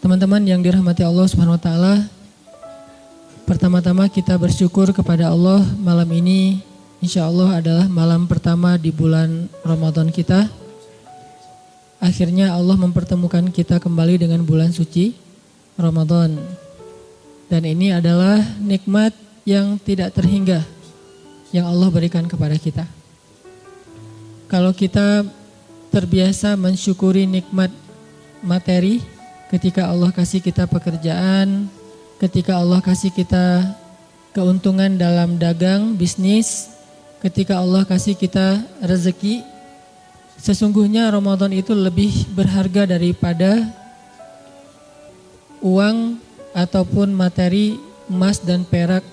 Teman-teman yang dirahmati Allah Subhanahu wa taala, pertama-tama kita bersyukur kepada Allah malam ini insya Allah adalah malam pertama di bulan Ramadan kita. Akhirnya Allah mempertemukan kita kembali dengan bulan suci Ramadan. Dan ini adalah nikmat yang tidak terhingga yang Allah berikan kepada kita. Kalau kita terbiasa mensyukuri nikmat materi, ketika Allah kasih kita pekerjaan, ketika Allah kasih kita keuntungan dalam dagang, bisnis, ketika Allah kasih kita rezeki, sesungguhnya Ramadan itu lebih berharga daripada uang ataupun materi emas dan perak,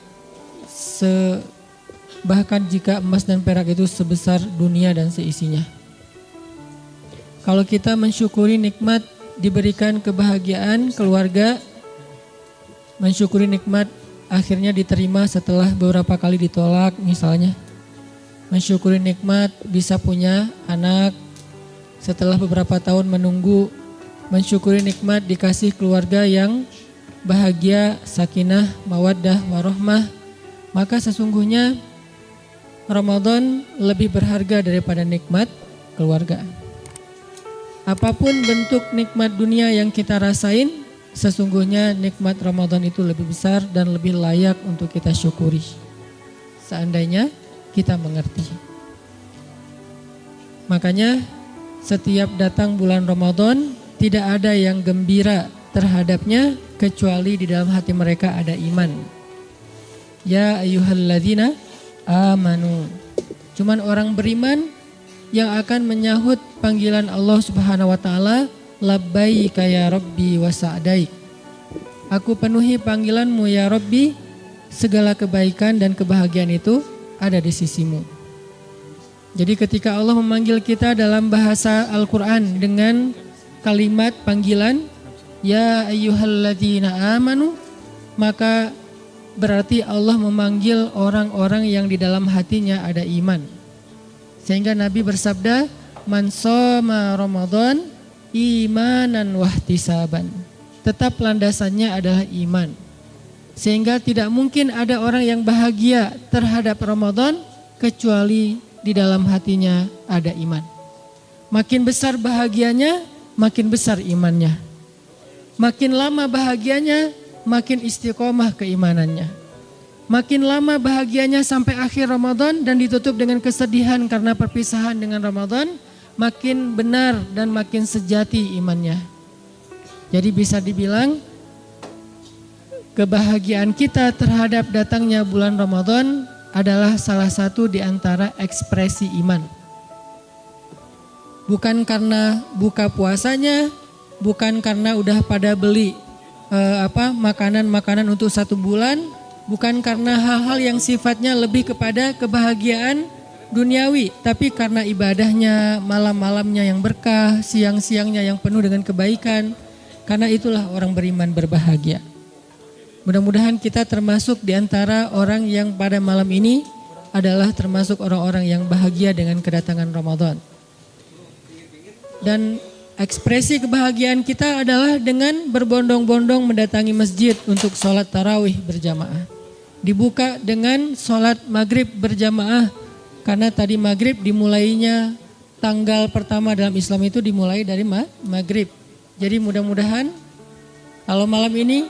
bahkan jika emas dan perak itu sebesar dunia dan seisinya. Kalau kita mensyukuri nikmat diberikan kebahagiaan keluarga, mensyukuri nikmat akhirnya diterima setelah beberapa kali ditolak misalnya. Mensyukuri nikmat bisa punya anak setelah beberapa tahun menunggu. Mensyukuri nikmat dikasih keluarga yang bahagia, sakinah, mawaddah, warahmah. Maka sesungguhnya Ramadan lebih berharga daripada nikmat keluarga. Apapun bentuk nikmat dunia yang kita rasain, sesungguhnya nikmat Ramadan itu lebih besar dan lebih layak untuk kita syukuri. Seandainya kita mengerti. Makanya setiap datang bulan Ramadan, tidak ada yang gembira terhadapnya kecuali di dalam hati mereka ada iman. Ya ayyuhalladzina amanu. Cuman orang beriman yang akan menyahut panggilan Allah Subhanahu wa taala, labbaika ya Rabbi wa sa'daik. Aku penuhi panggilanmu ya Rabbi, segala kebaikan dan kebahagiaan itu ada di sisimu. Jadi ketika Allah memanggil kita dalam bahasa Al-Quran dengan kalimat panggilan ya ayyuhalladzina amanu, maka berarti Allah memanggil orang-orang yang di dalam hatinya ada iman. Sehingga Nabi bersabda, man shoma Ramadan imanan wahtisaban. Tetap landasannya adalah iman. Sehingga tidak mungkin ada orang yang bahagia terhadap Ramadan kecuali di dalam hatinya ada iman. Makin besar bahagianya, makin besar imannya. Makin lama bahagianya, makin istiqomah keimanannya. Makin lama bahagianya sampai akhir Ramadan dan ditutup dengan kesedihan karena perpisahan dengan Ramadan, makin benar dan makin sejati imannya. Jadi bisa dibilang kebahagiaan kita terhadap datangnya bulan Ramadan adalah salah satu di antara ekspresi iman. Bukan karena buka puasanya, bukan karena udah pada beli makanan-makanan untuk 1 bulan, bukan karena hal-hal yang sifatnya lebih kepada kebahagiaan duniawi, tapi karena ibadahnya, malam-malamnya yang berkah, siang-siangnya yang penuh dengan kebaikan. Karena itulah orang beriman berbahagia. Mudah-mudahan kita termasuk di antara orang yang pada malam ini adalah termasuk orang-orang yang bahagia dengan kedatangan Ramadan. Dan ekspresi kebahagiaan kita adalah dengan berbondong-bondong mendatangi masjid untuk sholat tarawih berjamaah. Dibuka dengan sholat maghrib berjamaah, karena tadi maghrib dimulainya tanggal pertama dalam Islam itu dimulai dari maghrib. Jadi mudah-mudahan kalau malam ini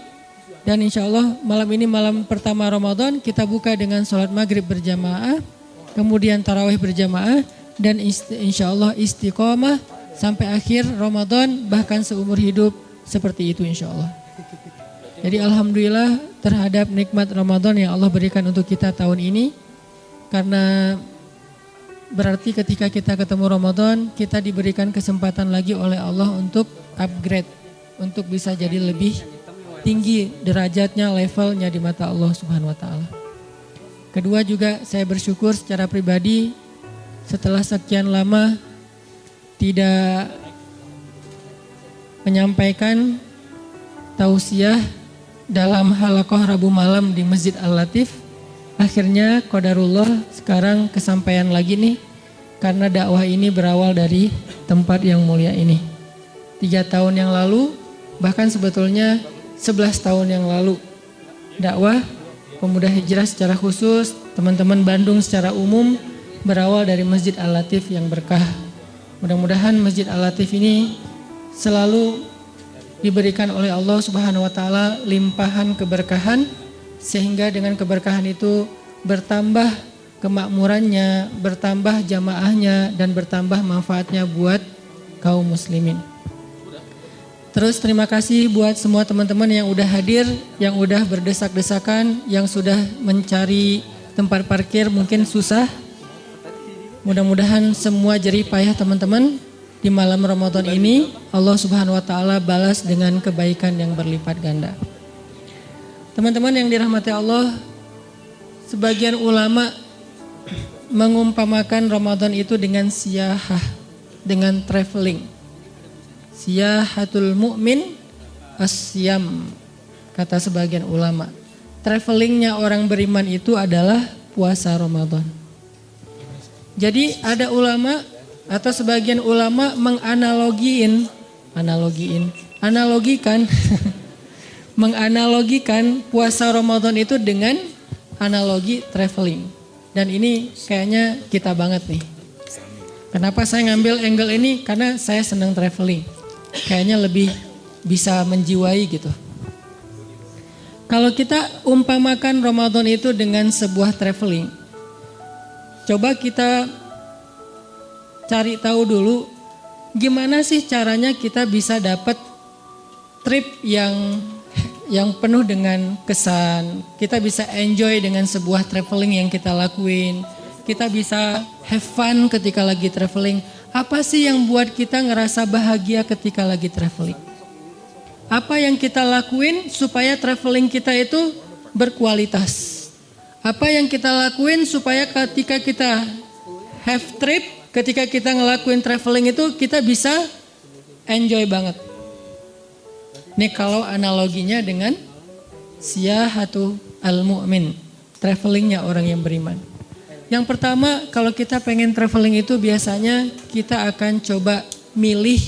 dan insya Allah malam ini malam pertama Ramadan kita buka dengan sholat maghrib berjamaah, kemudian tarawih berjamaah dan insya Allah istiqomah sampai akhir Ramadan, bahkan seumur hidup seperti itu insya Allah. Jadi alhamdulillah terhadap nikmat Ramadan yang Allah berikan untuk kita tahun ini. Karena berarti ketika kita ketemu Ramadan, kita diberikan kesempatan lagi oleh Allah untuk upgrade, untuk bisa jadi lebih tinggi derajatnya, levelnya di mata Allah Subhanahu wa taala. Kedua juga saya bersyukur secara pribadi setelah sekian lama tidak menyampaikan tausiah dalam halaqah Rabu malam di Masjid Al-Latif. Akhirnya qadarullah sekarang kesampaian lagi nih, karena dakwah ini berawal dari tempat yang mulia ini. 3 tahun yang lalu Bahkan sebetulnya 11 tahun yang lalu dakwah pemuda hijrah secara khusus, teman-teman Bandung secara umum berawal dari Masjid Al-Latif yang berkah. Mudah-mudahan Masjid Al-Latif ini selalu diberikan oleh Allah Subhanahu wa taala limpahan keberkahan, sehingga dengan keberkahan itu bertambah kemakmurannya, bertambah jamaahnya, dan bertambah manfaatnya buat kaum muslimin. Terus terima kasih buat semua teman-teman yang udah hadir, yang udah berdesak-desakan, yang sudah mencari tempat parkir mungkin susah. Mudah-mudahan semua jerih payah teman-teman di malam Ramadan ini Allah Subhanahu wa taala balas dengan kebaikan yang berlipat ganda. Teman-teman yang dirahmati Allah, sebagian ulama mengumpamakan Ramadan itu dengan siyahah, dengan traveling. Siyahatul mu'min asyam, kata sebagian ulama. Travelingnya orang beriman itu adalah puasa Ramadan. Jadi ada ulama atau sebagian ulama menganalogikan puasa Ramadan itu dengan analogi traveling. Dan ini kayaknya kita banget nih. Kenapa saya ngambil angle ini? Karena saya senang traveling. Kayaknya lebih bisa menjiwai gitu. Kalau kita umpamakan Ramadan itu dengan sebuah traveling, coba kita cari tahu dulu gimana sih caranya kita bisa dapat trip yang penuh dengan kesan. Kita bisa enjoy dengan sebuah traveling yang kita lakuin. Kita bisa have fun ketika lagi traveling. Apa sih yang buat kita ngerasa bahagia ketika lagi traveling? Apa yang kita lakuin supaya traveling kita itu berkualitas? Apa yang kita lakuin supaya ketika kita have trip, ketika kita ngelakuin traveling itu kita bisa enjoy banget? Nih kalau analoginya dengan siyahatu al-mu'min, travelingnya orang yang beriman. Yang pertama, kalau kita pengen traveling itu biasanya kita akan coba milih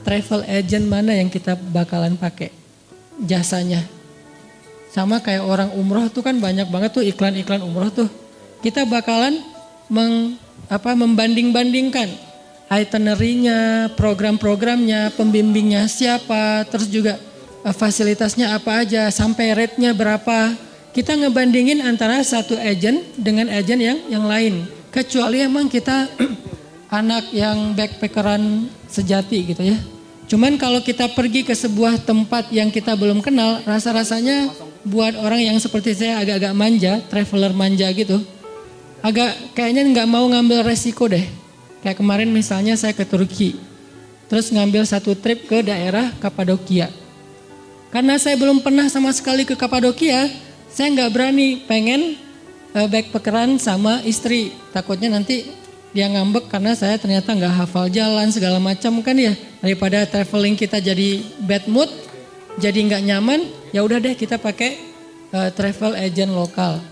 travel agent mana yang kita bakalan pakai jasanya. Sama kayak orang umroh tuh kan banyak banget tuh iklan-iklan umroh tuh. Kita bakalan membanding-bandingkan itinerary-nya, program-programnya, pembimbingnya siapa, terus juga fasilitasnya apa aja, sampai rate-nya berapa. Kita ngebandingin antara satu agent dengan agent yang lain. Kecuali emang kita anak yang backpackeran sejati gitu ya. Cuman kalau kita pergi ke sebuah tempat yang kita belum kenal, rasa-rasanya buat orang yang seperti saya agak-agak manja, traveler manja gitu. Kayaknya nggak mau ngambil resiko deh. Kayak kemarin misalnya saya ke Turki. Terus ngambil satu trip ke daerah Kapadokia. Karena saya belum pernah sama sekali ke Kapadokia, saya nggak berani pengen backpackeran sama istri. Takutnya nanti dia ngambek karena saya ternyata nggak hafal jalan segala macam kan ya. Daripada traveling kita jadi bad mood, jadi nggak nyaman, ya udah deh kita pakai travel agent lokal.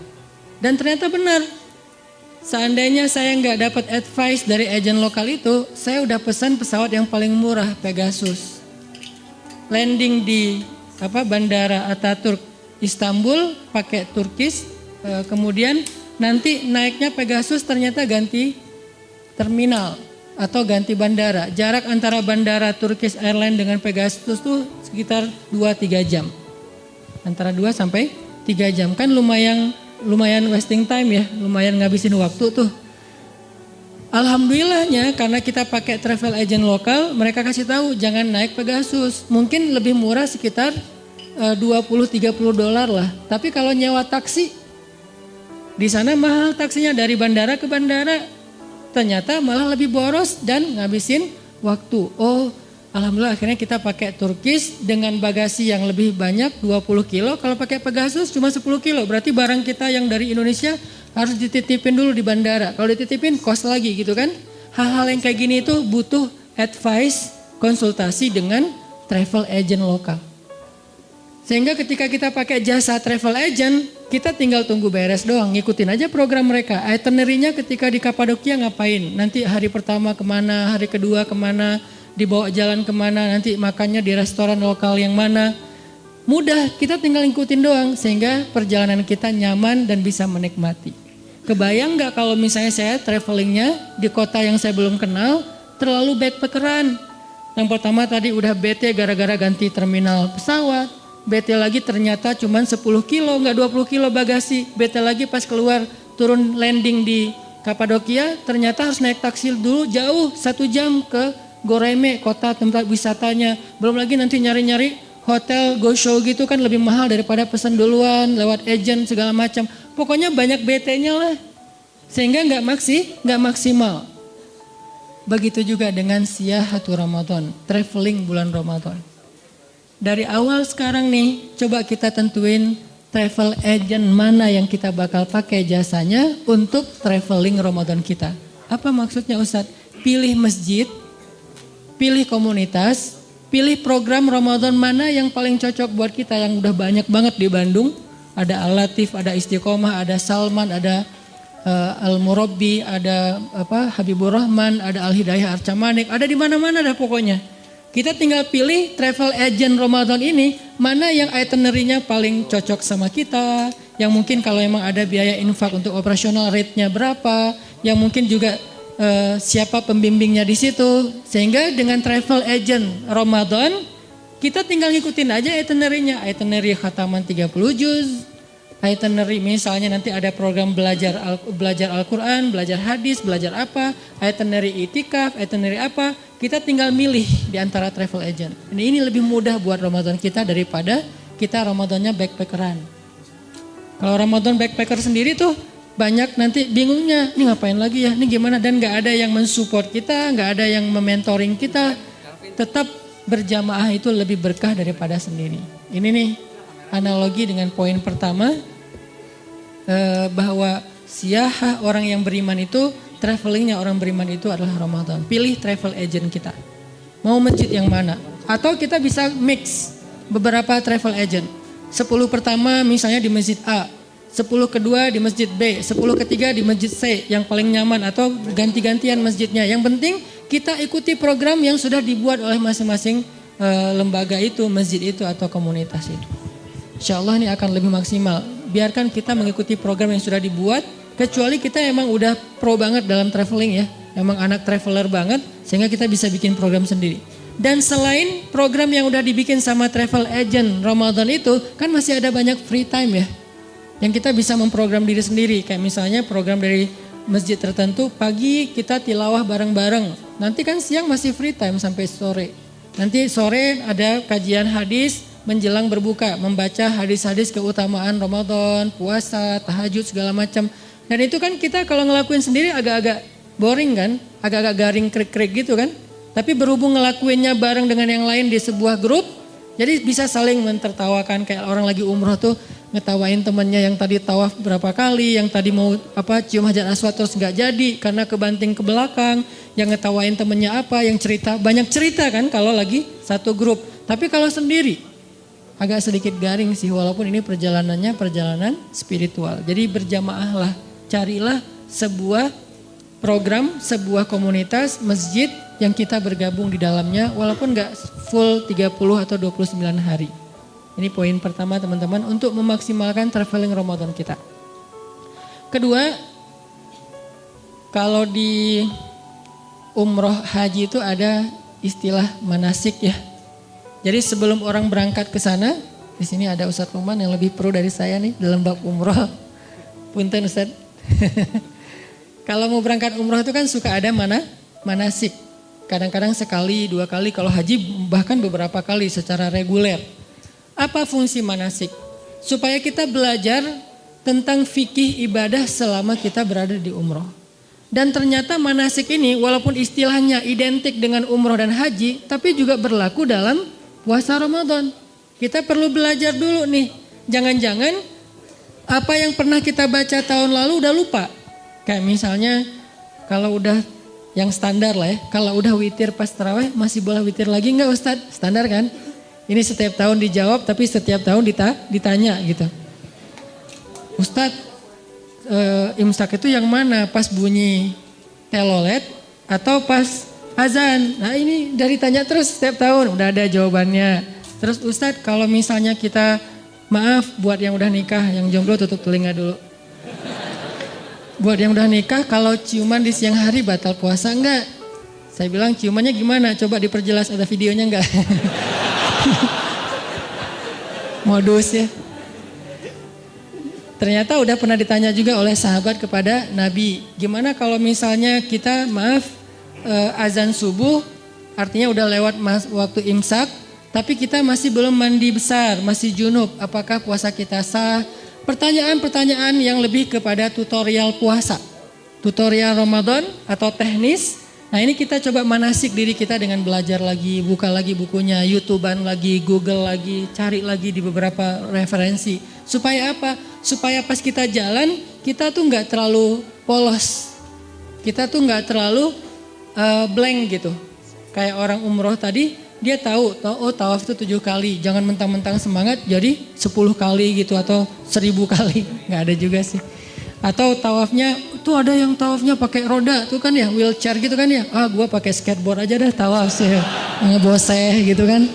Dan ternyata benar. Seandainya saya nggak dapat advice dari agent lokal itu, saya udah pesan pesawat yang paling murah, Pegasus. Landing di Bandara Ataturk Istanbul pakai Turkish, kemudian nanti naiknya Pegasus ternyata ganti terminal atau ganti bandara. Jarak antara bandara Turkish Airlines dengan Pegasus tuh sekitar 2-3 jam. Antara 2 sampai 3 jam. Kan lumayan wasting time ya, lumayan ngabisin waktu tuh. Alhamdulillahnya karena kita pakai travel agent lokal, mereka kasih tahu jangan naik Pegasus. Mungkin lebih murah sekitar $20-30 lah. Tapi kalau nyewa taksi di sana mahal taksinya dari bandara ke bandara. Ternyata malah lebih boros dan ngabisin waktu. Oh, alhamdulillah akhirnya kita pakai Turkish dengan bagasi yang lebih banyak 20 kilo. Kalau pakai Pegasus cuma 10 kilo. Berarti barang kita yang dari Indonesia harus dititipin dulu di bandara. Kalau dititipin cost lagi gitu kan. Hal-hal yang kayak gini itu butuh advice, konsultasi dengan travel agent lokal. Sehingga ketika kita pakai jasa travel agent, kita tinggal tunggu beres doang, ngikutin aja program mereka. Itinerary-nya ketika di Kapadokia ngapain, nanti hari pertama kemana, hari kedua kemana, dibawa jalan kemana, nanti makannya di restoran lokal yang mana. Mudah, kita tinggal ngikutin doang sehingga perjalanan kita nyaman dan bisa menikmati. Kebayang gak kalau misalnya saya travelingnya di kota yang saya belum kenal, terlalu backpackeran. Yang pertama tadi udah bete gara-gara ganti terminal pesawat. Bete lagi ternyata cuma 10 kilo, gak 20 kilo bagasi. Bete lagi pas keluar turun landing di Kapadokia, ternyata harus naik taksi dulu jauh 1 jam ke Goreme, kota tempat wisatanya. Belum lagi nanti nyari-nyari hotel go show gitu kan lebih mahal daripada pesan duluan lewat agent segala macam. Pokoknya banyak BT-nya lah. Sehingga nggak maksimal. Begitu juga dengan siyahatul Ramadan, traveling bulan Ramadan. Dari awal sekarang nih, coba kita tentuin travel agent mana yang kita bakal pakai jasanya untuk traveling Ramadan kita. Apa maksudnya Ustadz? Pilih masjid, pilih komunitas, pilih program Ramadan mana yang paling cocok buat kita yang udah banyak banget di Bandung. Ada Al-Latif, ada Istiqomah, ada Salman, ada Al-Murabbi, ada Habibur Rahman, ada Al-Hidayah Arcamanik, ada di mana-mana dah pokoknya. Kita tinggal pilih travel agent Ramadan ini mana yang itinerary-nya paling cocok sama kita, yang mungkin kalau emang ada biaya infak untuk operasional rate-nya berapa, yang mungkin juga siapa pembimbingnya di situ. Sehingga dengan travel agent Ramadan kita tinggal ngikutin aja itinerary-nya, itinerary khataman 30 juz, itinerary misalnya nanti ada program belajar Al-Quran, belajar hadis, belajar apa, itinerary itikaf, itinerary apa, kita tinggal milih di antara travel agent. Ini lebih mudah buat Ramadan kita daripada kita Ramadannya backpackeran. Kalau Ramadan backpacker sendiri tuh banyak nanti bingungnya, ini ngapain lagi ya, ini gimana, dan gak ada yang mensupport kita, gak ada yang mementoring kita. Tetap berjamaah itu lebih berkah daripada sendiri. Ini nih analogi dengan poin pertama, bahwa siyahah orang yang beriman itu, travelingnya orang beriman itu adalah Ramadan. Pilih travel agent kita. Mau masjid yang mana? Atau kita bisa mix beberapa travel agent. 10 pertama misalnya di masjid A, 10 kedua di masjid B, 10 ketiga di masjid C yang paling nyaman, atau ganti-gantian masjidnya. Yang penting kita ikuti program yang sudah dibuat oleh masing-masing lembaga itu, masjid itu atau komunitas itu. Insya Allah ini akan lebih maksimal. Biarkan kita mengikuti program yang sudah dibuat, kecuali kita emang udah pro banget dalam traveling ya, emang anak traveler banget, sehingga kita bisa bikin program sendiri. Dan selain program yang udah dibikin sama travel agent Ramadan itu, kan masih ada banyak free time ya, yang kita bisa memprogram diri sendiri. Kayak misalnya program dari masjid tertentu, pagi kita tilawah bareng-bareng, nanti kan siang masih free time sampai sore. Nanti sore ada kajian hadis, menjelang berbuka, membaca hadis-hadis keutamaan Ramadan, puasa, tahajud segala macam. Dan itu kan kita kalau ngelakuin sendiri agak-agak boring kan, agak-agak garing krik-krik gitu kan. Tapi berhubung ngelakuinnya bareng dengan yang lain di sebuah grup, jadi bisa saling mentertawakan. Kayak orang lagi umroh tuh ngetawain temennya yang tadi tawaf berapa kali, yang tadi mau cium hajar aswad terus nggak jadi karena kebanting ke belakang, yang ngetawain temennya apa, yang cerita, banyak cerita kan kalau lagi satu grup. Tapi kalau sendiri agak sedikit garing sih, walaupun ini perjalanannya perjalanan spiritual. Jadi berjamaahlah, carilah sebuah program, sebuah komunitas, masjid yang kita bergabung di dalamnya, walaupun gak full 30 atau 29 hari. Ini poin pertama teman-teman, untuk memaksimalkan traveling Ramadan kita. Kedua, kalau di umroh haji itu ada istilah manasik ya. Jadi sebelum orang berangkat ke sana, di sini ada Ustadz Luman yang lebih pro dari saya nih dalam bab umroh. Punten Ustadz. Kalau mau berangkat umroh itu kan suka ada manasik. Kadang-kadang sekali, 2 kali, kalau haji bahkan beberapa kali secara reguler. Apa fungsi manasik? Supaya kita belajar tentang fikih ibadah selama kita berada di umroh. Dan ternyata manasik ini walaupun istilahnya identik dengan umroh dan haji, tapi juga berlaku dalam puasa Ramadan. Kita perlu belajar dulu nih. Jangan-jangan apa yang pernah kita baca tahun lalu udah lupa. Kayak misalnya kalau udah yang standar lah ya. Kalau udah witir pas tarawih masih boleh witir lagi enggak Ustadz? Standar kan? Ini setiap tahun dijawab tapi setiap tahun ditanya gitu. Ustadz imsak itu yang mana? Pas bunyi telolet atau pas azan. Nah ini dari tanya terus setiap tahun udah ada jawabannya. Terus Ustadz kalau misalnya kita, maaf buat yang udah nikah, yang jomblo tutup telinga dulu. Buat yang udah nikah kalau ciuman di siang hari batal puasa enggak? Saya bilang ciumannya gimana? Coba diperjelas, ada videonya enggak? Modus ya. Ternyata udah pernah ditanya juga oleh sahabat kepada Nabi. Gimana kalau misalnya kita azan subuh artinya udah lewat waktu imsak. Tapi kita masih belum mandi besar, masih junub. Apakah puasa kita sah? Pertanyaan-pertanyaan yang lebih kepada tutorial puasa. Tutorial Ramadan atau teknis. Nah ini kita coba manasik diri kita dengan belajar lagi, buka lagi bukunya, YouTubean lagi, Google lagi, cari lagi di beberapa referensi. Supaya apa? Supaya pas kita jalan, kita tuh nggak terlalu polos. Kita tuh nggak terlalu blank gitu. Kayak orang umroh tadi, dia tahu, oh tawaf itu 7 kali. Jangan mentang-mentang semangat jadi 10 kali gitu atau 1000 kali. Nggak ada juga sih. Atau tawafnya, tuh ada yang tawafnya pakai roda tuh kan ya, wheelchair gitu kan ya. Gue pakai skateboard aja dah tawaf sih, ngeboseh gitu kan.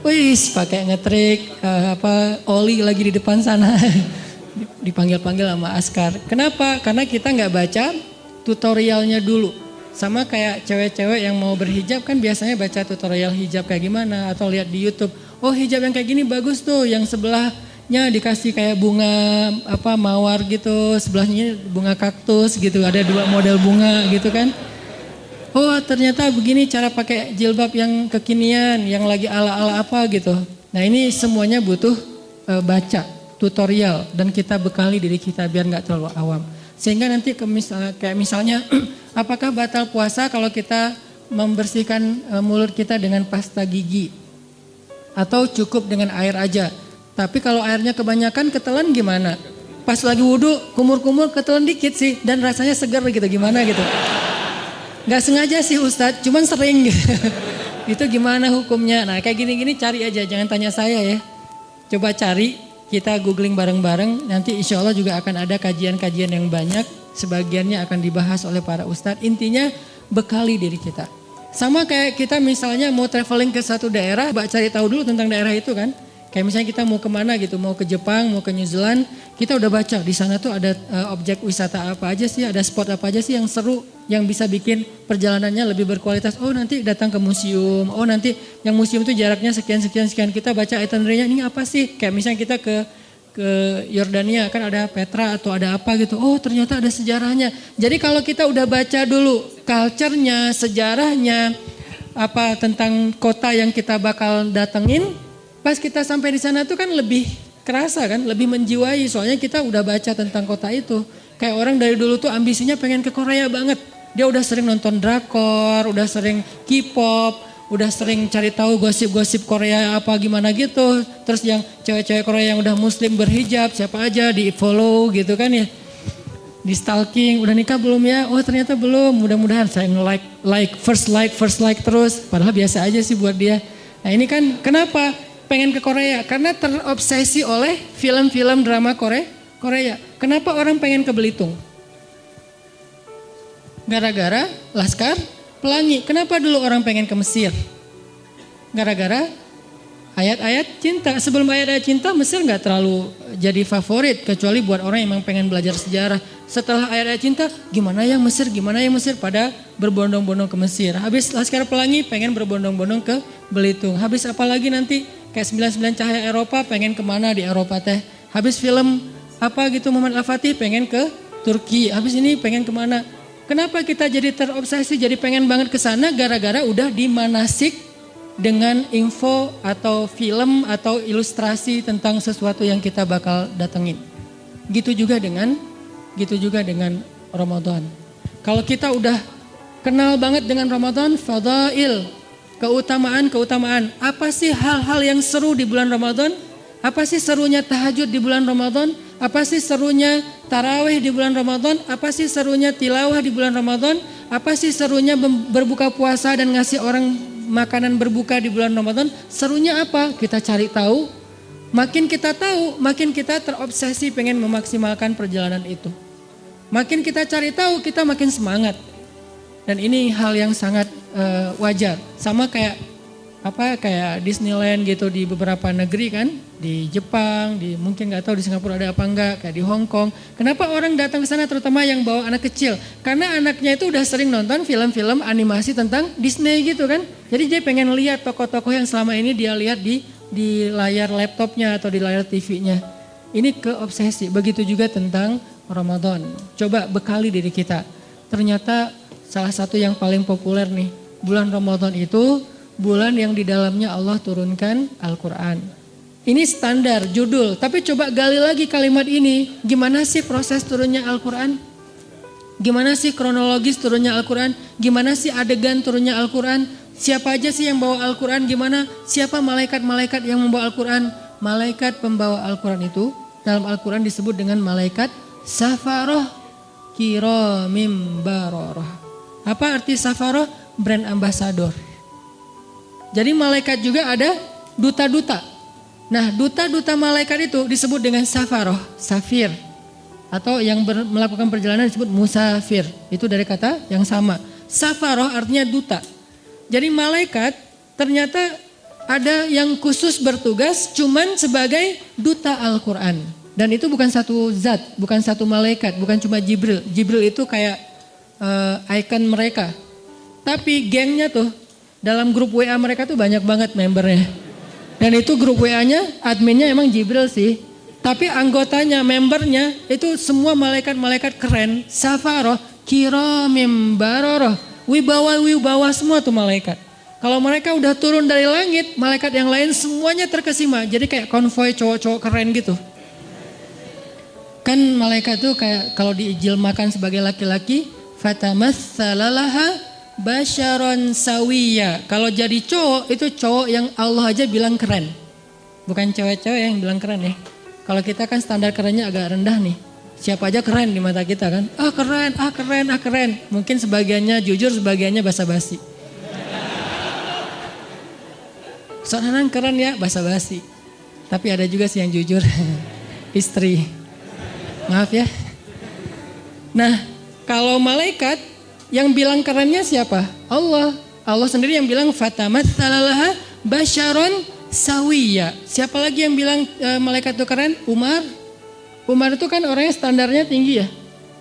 Wis pakai ngetrik, oli lagi di depan sana. Dipanggil-panggil sama askar. Kenapa? Karena kita nggak baca tutorialnya dulu. Sama kayak cewek-cewek yang mau berhijab kan biasanya baca tutorial hijab kayak gimana. Atau lihat di YouTube, oh hijab yang kayak gini bagus tuh, yang sebelahnya dikasih kayak bunga mawar gitu, sebelahnya bunga kaktus gitu, ada 2 model bunga gitu kan. Oh ternyata begini cara pakai jilbab yang kekinian, yang lagi ala-ala apa gitu. Nah ini semuanya butuh baca tutorial dan kita bekali diri kita biar nggak terlalu awam. Sehingga nanti kayak misalnya apakah batal puasa kalau kita membersihkan mulut kita dengan pasta gigi atau cukup dengan air aja. Tapi kalau airnya kebanyakan ketelan gimana? Pas lagi wudhu kumur-kumur ketelan dikit sih dan rasanya segar gitu gimana gitu. Gak sengaja sih Ustadz, cuman sering gitu. Itu gimana hukumnya? Nah kayak gini-gini cari aja, jangan tanya saya ya. Coba cari, kita googling bareng-bareng. Nanti insya Allah juga akan ada kajian-kajian yang banyak. Sebagiannya akan dibahas oleh para Ustadz. Intinya bekali diri kita. Sama kayak kita misalnya mau traveling ke satu daerah, cari tahu dulu tentang daerah itu kan. Kayak misalnya kita mau kemana gitu, mau ke Jepang, mau ke New Zealand, kita udah baca di sana tuh ada objek wisata apa aja sih, ada spot apa aja sih yang seru, yang bisa bikin perjalanannya lebih berkualitas. Oh nanti datang ke museum, oh nanti yang museum itu jaraknya sekian, kita baca itinerary-nya ini apa sih. Kayak misalnya kita ke Yordania kan ada Petra atau ada apa gitu, oh ternyata ada sejarahnya. Jadi kalau kita udah baca dulu culture-nya, sejarahnya, apa tentang kota yang kita bakal datengin, pas kita sampai di sana tuh kan lebih kerasa kan, lebih menjiwai soalnya kita udah baca tentang kota itu. Kayak orang dari dulu tuh ambisinya pengen ke Korea banget. Dia udah sering nonton drakor, udah sering K-pop, udah sering cari tahu gosip-gosip Korea apa gimana gitu. Terus yang cewek-cewek Korea yang udah muslim berhijab siapa aja di follow gitu kan ya. Di stalking, udah nikah belum ya? Oh ternyata belum, mudah-mudahan saya like first like terus. Padahal biasa aja sih buat dia. Nah ini kan kenapa? Pengen ke Korea karena terobsesi oleh film-film drama Korea. Kenapa orang pengen ke Belitung? Gara-gara Laskar Pelangi. Kenapa dulu orang pengen ke Mesir? Gara-gara ayat-ayat cinta. Sebelum ayat-ayat cinta Mesir nggak terlalu jadi favorit kecuali buat orang yang memang pengen belajar sejarah. Setelah ayat-ayat cinta, gimana yang Mesir pada berbondong-bondong ke Mesir. Habis Laskar Pelangi pengen berbondong-bondong ke Belitung. Habis apalagi nanti kayak 99 Cahaya Eropa pengen kemana di Eropa teh. Habis film apa gitu Muhammad Al-Fatih pengen ke Turki. Habis ini pengen kemana. Kenapa kita jadi terobsesi jadi pengen banget ke sana gara-gara udah dimanasik dengan info atau film atau ilustrasi tentang sesuatu yang kita bakal datengin. Gitu juga dengan Ramadan. Kalau kita udah kenal banget dengan Ramadan, fadail, keutamaan. Apa sih hal-hal yang seru di bulan Ramadan? Apa sih serunya tahajud di bulan Ramadan? Apa sih serunya tarawih di bulan Ramadan? Apa sih serunya tilawah di bulan Ramadan? Apa sih serunya berbuka puasa dan ngasih orang makanan berbuka di bulan Ramadan? Serunya apa? Kita cari tahu. Makin kita tahu, makin kita terobsesi pengen memaksimalkan perjalanan itu. Makin kita cari tahu, kita makin semangat. Dan ini hal yang sangat wajar. Sama kayak Disneyland gitu di beberapa negeri kan, di Jepang, di mungkin nggak tahu di Singapura ada apa enggak, kayak di Hong Kong. Kenapa orang datang ke sana terutama yang bawa anak kecil? Karena anaknya itu udah sering nonton film-film animasi tentang Disney gitu kan. Jadi dia pengen lihat tokoh-tokoh yang selama ini dia lihat di layar laptopnya atau di layar TV-nya. Ini keobsesi. Begitu juga tentang Ramadan. Coba bekali diri kita. Ternyata salah satu yang paling populer nih, bulan Ramadan itu bulan yang di dalamnya Allah turunkan Al-Quran. Ini standar judul, tapi coba gali lagi kalimat ini. Gimana sih proses turunnya Al-Quran? Gimana sih kronologis turunnya Al-Quran? Gimana sih adegan turunnya Al-Quran? Siapa aja sih yang bawa Al-Quran? Gimana? Siapa malaikat-malaikat yang membawa Al-Quran? Malaikat pembawa Al-Quran itu dalam Al-Quran disebut dengan malaikat safaroh kiramim baroroh. Apa arti safaroh? Brand ambassador. Jadi malaikat juga ada duta-duta. Nah, duta-duta malaikat itu disebut dengan safaroh, safir. Atau yang melakukan perjalanan disebut musafir. Itu dari kata yang sama. Safaroh artinya duta. Jadi malaikat ternyata ada yang khusus bertugas cuman sebagai duta Al-Quran. Dan itu bukan satu zat, bukan satu malaikat, bukan cuma Jibril. Jibril itu kayak ikon mereka. Tapi gengnya tuh, dalam grup WA mereka tuh banyak banget membernya. Dan itu grup WA-nya, adminnya emang Jibril sih. Tapi anggotanya, membernya itu semua malaikat-malaikat keren. Safaroh, kiramim baroroh. Wibawa semua tuh malaikat. Kalau mereka udah turun dari langit, malaikat yang lain semuanya terkesima. Jadi kayak konvoi cowok-cowok keren gitu. Kan malaikat tuh kayak kalau diijilmakan sebagai laki-laki, fatamatsalalaha basyaron sawiya. Kalau jadi cowok itu cowok yang Allah aja bilang keren. Bukan cewek-cewek yang bilang keren ya. Kalau kita kan standar kerennya agak rendah nih. Siapa aja keren di mata kita kan. Keren. Mungkin sebagiannya jujur, sebagiannya basa-basi. Soalnya keren ya, basa-basi. Tapi ada juga sih yang jujur. Istri. Maaf ya. Nah, kalau malaikat yang bilang kerennya siapa? Allah. Allah sendiri yang bilang fatamatsalalaha basyaron sawiya. Siapa lagi yang bilang malaikat itu keren? Umar. Umar itu kan orangnya standarnya tinggi ya.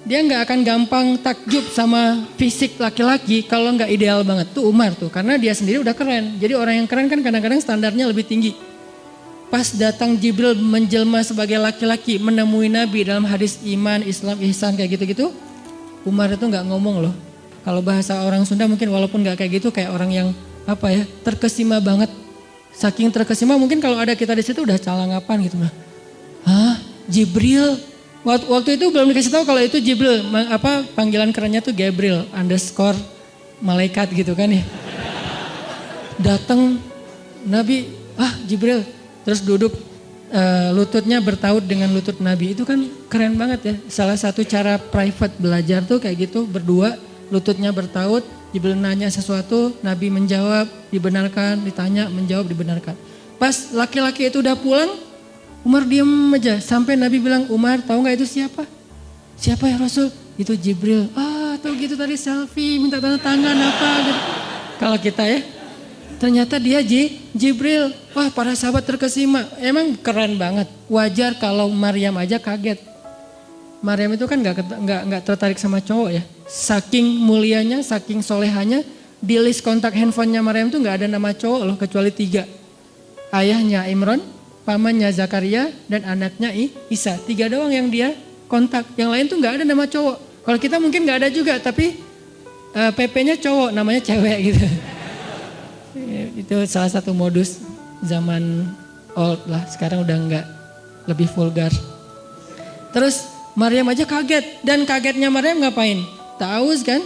Dia nggak akan gampang takjub sama fisik laki-laki kalau nggak ideal banget. Tuh Umar tuh, karena dia sendiri udah keren. Jadi orang yang keren kan kadang-kadang standarnya lebih tinggi. Pas datang Jibril menjelma sebagai laki-laki menemui Nabi dalam hadis iman, Islam, ihsan kayak gitu-gitu. Umar itu nggak ngomong loh. Kalau bahasa orang Sunda mungkin walaupun nggak kayak gitu, kayak orang yang terkesima banget. Saking terkesima mungkin kalau ada kita di situ udah calangapan gitu. Hah? Jibril? Waktu itu belum dikasih tahu kalau itu Jibril. Panggilan kerennya tuh Gabriel _ malaikat gitu kan ya. Datang Nabi, Jibril. Terus duduk lututnya bertaut dengan lutut Nabi. Itu kan keren banget ya. Salah satu cara private belajar tuh kayak gitu, berdua lututnya bertaut. Jibril nanya sesuatu, Nabi menjawab, dibenarkan, ditanya, menjawab, dibenarkan. Pas laki-laki itu udah pulang, Umar diem aja. Sampai Nabi bilang, Umar tahu gak itu siapa? Siapa ya Rasul? Itu Jibril. Tahu gitu tadi selfie, minta tanda tangan apa gitu. Kalau kita ya, ternyata dia Jibril. Wah, para sahabat terkesima. Emang keren banget. Wajar kalau Maryam aja kaget. Maryam itu kan nggak tertarik sama cowok ya. Saking mulianya, saking solehanya, di list kontak handphonenya Maryam itu nggak ada nama cowok loh kecuali 3. Ayahnya Imran, pamannya Zakaria, dan anaknya Isa. 3 doang yang dia kontak. Yang lain tuh nggak ada nama cowok. Kalau kita mungkin nggak ada juga, tapi PP-nya cowok, namanya cewek gitu. Itu salah satu modus zaman old lah. Sekarang udah nggak, lebih vulgar. Terus Maryam aja kaget. Dan kagetnya Maryam ngapain? Ta'awuz kan?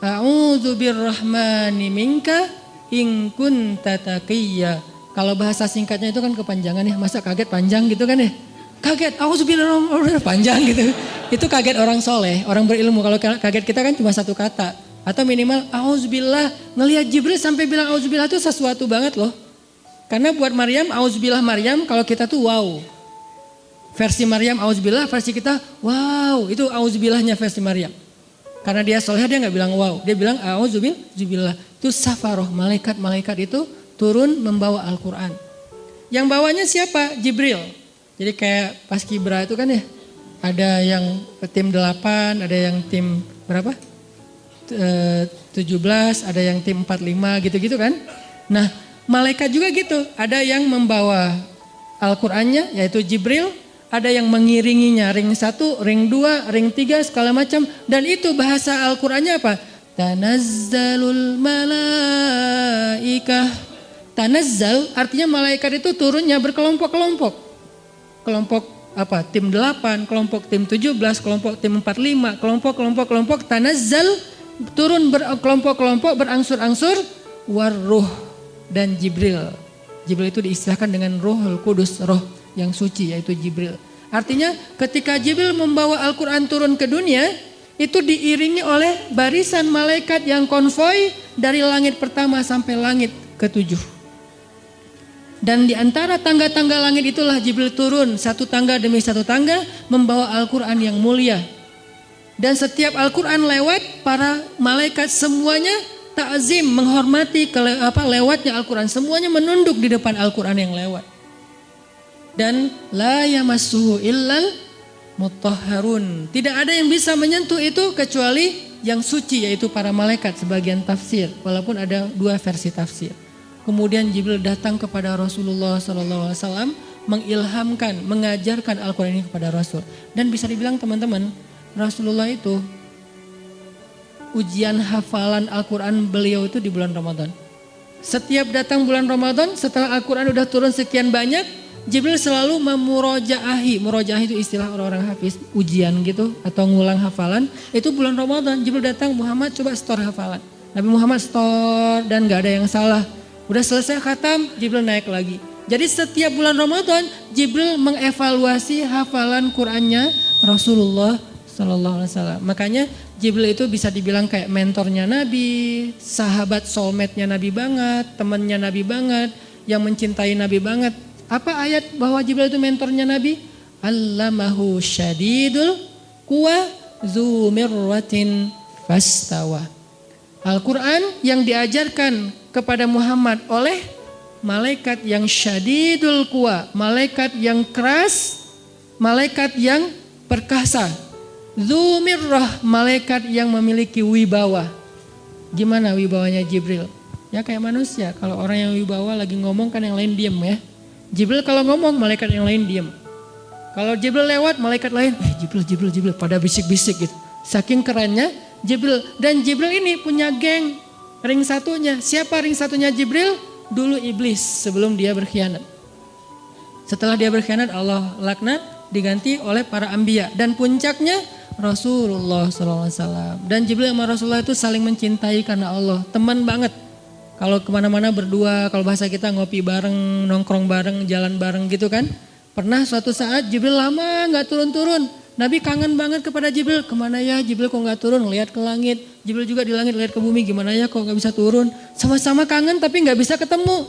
A'udzu birrahmani minka in kunta taqiyya. Kalau bahasa singkatnya itu kan kepanjangan ya. Masa kaget panjang gitu kan ya? Kaget, auzubillahi panjang gitu. Itu kaget orang soleh, orang berilmu. Kalau kaget kita kan cuma satu kata. Atau minimal auzubillah. Ngelihat Jibril sampai bilang auzubillah itu sesuatu banget loh. Karena buat Maryam, auzubillah Maryam, kalau kita tuh wow. Versi Maryam auzubillah, versi kita wow. Itu auzubillahnya versi Maryam. Karena dia soleh dia nggak bilang wow. Dia bilang auzubillah. Itu safaroh, malaikat-malaikat itu turun membawa Al-Quran. Yang bawanya siapa? Jibril. Jadi kayak Paskibra itu kan ya. Ada yang tim 8, ada yang tim berapa? 17, ada yang tim 45 gitu-gitu kan. Nah malaikat juga gitu. Ada yang membawa Al-Qurannya yaitu Jibril. Ada yang mengiringinya ring 1, ring 2, ring 3 segala macam. Dan itu bahasa Al-Qurannya apa? Tanazzalul malaikah. Tanazzal artinya malaikat itu turunnya berkelompok-kelompok. Kelompok apa? Tim 8, kelompok tim 17, kelompok tim 45, kelompok. Tanazzal turun berkelompok-kelompok berangsur-angsur warruh dan Jibril. Jibril itu diistilahkan dengan Ruhul Kudus, roh yang suci yaitu Jibril. Artinya ketika Jibril membawa Al-Quran turun ke dunia, itu diiringi oleh barisan malaikat yang konvoi dari langit pertama sampai langit ke-7. Dan di antara tangga-tangga langit itulah Jibril turun satu tangga demi satu tangga membawa Al-Quran yang mulia. Dan setiap Al-Quran lewat, para malaikat semuanya ta'zim, menghormati lewatnya Al-Quran. Semuanya menunduk di depan Al-Quran yang lewat. Dan la yamassuhu illal mutahharun. Tidak ada yang bisa menyentuh itu kecuali yang suci yaitu para malaikat sebagian tafsir. Walaupun ada dua versi tafsir. Kemudian Jibril datang kepada Rasulullah SAW mengilhamkan, mengajarkan Al-Quran ini kepada Rasul. Dan bisa dibilang teman-teman, Rasulullah itu ujian hafalan Al-Quran beliau itu di bulan Ramadan. Setiap datang bulan Ramadan setelah Al-Quran udah turun sekian banyak, Jibril selalu memurojaahi. Murojaahi itu istilah orang-orang hafiz, ujian gitu atau ngulang hafalan. Itu bulan Ramadan Jibril datang, Muhammad coba store hafalan. Nabi Muhammad store dan gak ada yang salah. Udah selesai khatam, Jibril naik lagi. Jadi setiap bulan Ramadan Jibril mengevaluasi hafalan Qur'annya Rasulullah Sallallahu Alaihi Wasallam. Makanya Jibril itu bisa dibilang kayak mentornya Nabi, sahabat soulmate-nya Nabi banget, temannya Nabi banget, yang mencintai Nabi banget. Apa ayat bahwa Jibril itu mentornya Nabi? Allamahu syadidul quwa zu mirratin fastawa. Al-Quran yang diajarkan kepada Muhammad oleh malaikat yang syadidul quwa, malaikat yang keras, malaikat yang perkasa. Zu mirrah, malaikat yang memiliki wibawa. Gimana wibawanya Jibril? Ya kayak manusia, kalau orang yang wibawa lagi ngomong kan yang lain diem ya. Jibril kalau ngomong, malaikat yang lain diam. Kalau Jibril lewat, malaikat lain, Jibril, pada bisik-bisik gitu. Saking kerennya Jibril. Dan Jibril ini punya geng, ring satunya. Siapa ring satunya Jibril? Dulu iblis sebelum dia berkhianat. Setelah dia berkhianat, Allah laknat, diganti oleh para anbiya. Dan puncaknya Rasulullah SAW. Dan Jibril sama Rasulullah itu saling mencintai karena Allah. Teman banget. Kalau kemana-mana berdua, kalau bahasa kita ngopi bareng, nongkrong bareng, jalan bareng gitu kan. Pernah suatu saat Jibril lama gak turun-turun. Nabi kangen banget kepada Jibril. Kemana ya Jibril kok gak turun, lihat ke langit. Jibril juga di langit lihat ke bumi, gimana ya kok gak bisa turun. Sama-sama kangen tapi gak bisa ketemu.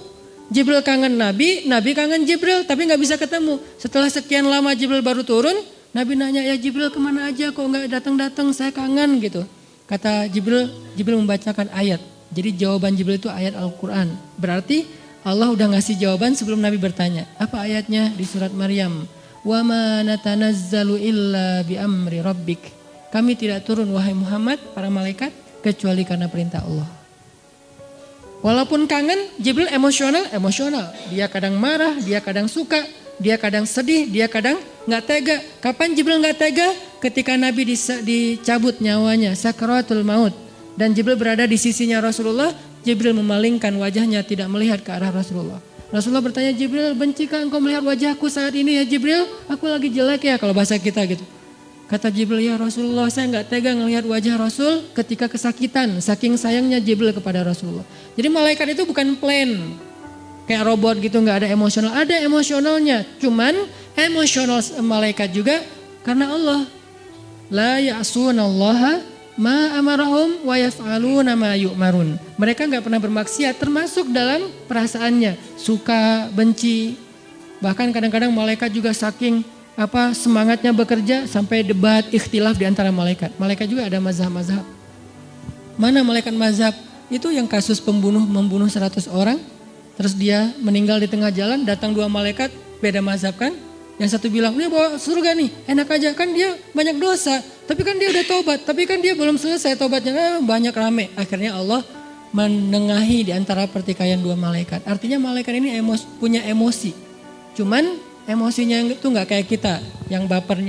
Jibril kangen Nabi, Nabi kangen Jibril tapi gak bisa ketemu. Setelah sekian lama Jibril baru turun, Nabi nanya, ya Jibril kemana aja kok gak datang-datang, saya kangen gitu. Kata Jibril membacakan ayat. Jadi jawaban Jibril itu ayat Al-Quran. Berarti Allah udah ngasih jawaban sebelum Nabi bertanya. Apa ayatnya? Di surat Maryam. Wa ma natanazzalu illa bi amri rabbik. Kami tidak turun wahai Muhammad, para malaikat, kecuali karena perintah Allah. Walaupun kangen, Jibril emosional. Dia kadang marah, dia kadang suka, dia kadang sedih, dia kadang gak tega. Kapan Jibril gak tega? Ketika Nabi dicabut nyawanya, sakaratul maut. Dan Jibril berada di sisinya Rasulullah, Jibril memalingkan wajahnya tidak melihat ke arah Rasulullah. Rasulullah bertanya, Jibril, bencikah engkau melihat wajahku saat ini ya Jibril? Aku lagi jelek ya kalau bahasa kita gitu. Kata Jibril, ya Rasulullah, saya gak tega melihat wajah Rasul ketika kesakitan. Saking sayangnya Jibril kepada Rasulullah. Jadi malaikat itu bukan plain, kayak robot gitu, gak ada emosional. Ada emosionalnya, cuman emosional malaikat juga karena Allah. La ya'sunallaha ma amarahum wa yaf'aluna ma yu'marun. Mereka gak pernah bermaksiat, termasuk dalam perasaannya. Suka, benci. Bahkan kadang-kadang malaikat juga saking semangatnya bekerja sampai debat ikhtilaf di antara malaikat. Malaikat juga ada mazhab-mazhab. Mana malaikat mazhab? Itu yang kasus membunuh 100 orang. Terus dia meninggal di tengah jalan, datang 2 malaikat, beda mazhab kan. Yang satu bilang, dia bawa surga nih, enak aja kan dia banyak dosa. Tapi kan dia udah tobat, tapi kan dia belum selesai tobatnya, banyak rame. Akhirnya Allah menengahi di antara pertikaian 2 malaikat. Artinya malaikat ini punya emosi. Cuman emosinya itu nggak kayak kita, yang baper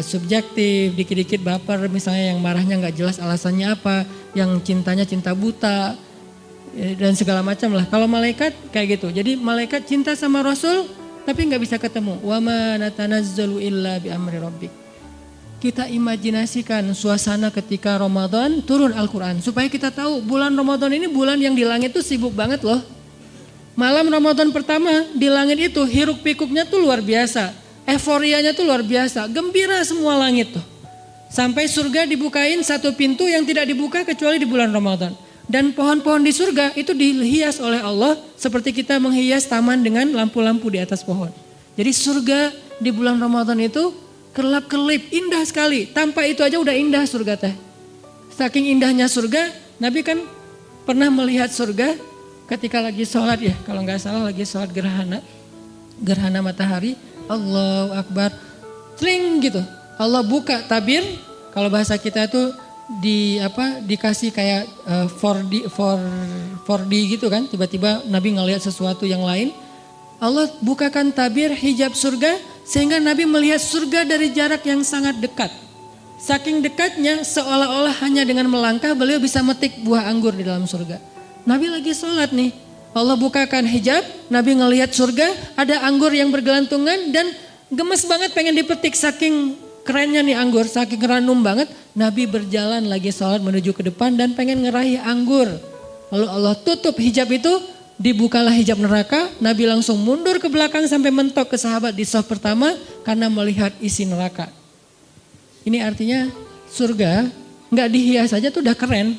subjektif, dikit-dikit baper, misalnya yang marahnya nggak jelas alasannya apa, yang cintanya cinta buta, dan segala macam lah. Kalau malaikat kayak gitu, jadi malaikat cinta sama Rasul, tapi nggak bisa ketemu. Wa ma natanazzalu illa bi amri rabbik. Kita imajinasikan suasana ketika Ramadan turun Al-Quran, supaya kita tahu bulan Ramadan ini bulan yang di langit tuh sibuk banget loh. Malam Ramadan pertama di langit itu hiruk pikuknya tuh luar biasa. Euforianya tuh luar biasa. Gembira semua langit tuh. Sampai surga dibukain satu pintu yang tidak dibuka kecuali di bulan Ramadan. Dan pohon-pohon di surga itu dihias oleh Allah seperti kita menghias taman dengan lampu-lampu di atas pohon. Jadi surga di bulan Ramadan itu kelap-kelip, indah sekali. Tanpa itu aja udah indah surga teh. Saking indahnya surga, Nabi kan pernah melihat surga ketika lagi sholat ya, kalau nggak salah lagi sholat gerhana matahari, Allahu Akbar, tring gitu, Allah buka tabir, kalau bahasa kita itu dikasih kayak 4D gitu kan, tiba-tiba Nabi ngelihat sesuatu yang lain, Allah bukakan tabir hijab surga sehingga Nabi melihat surga dari jarak yang sangat dekat. Saking dekatnya seolah-olah hanya dengan melangkah beliau bisa metik buah anggur di dalam surga. Nabi lagi sholat nih, Allah bukakan hijab, Nabi ngelihat surga, ada anggur yang bergelantungan dan gemes banget pengen dipetik saking kerennya nih anggur, saking ranum banget. Nabi berjalan lagi sholat menuju ke depan dan pengen ngeraih anggur. Lalu Allah tutup hijab itu, dibukalah hijab neraka, Nabi langsung mundur ke belakang sampai mentok ke sahabat di shaf pertama karena melihat isi neraka. Ini artinya surga nggak dihias aja tuh udah keren.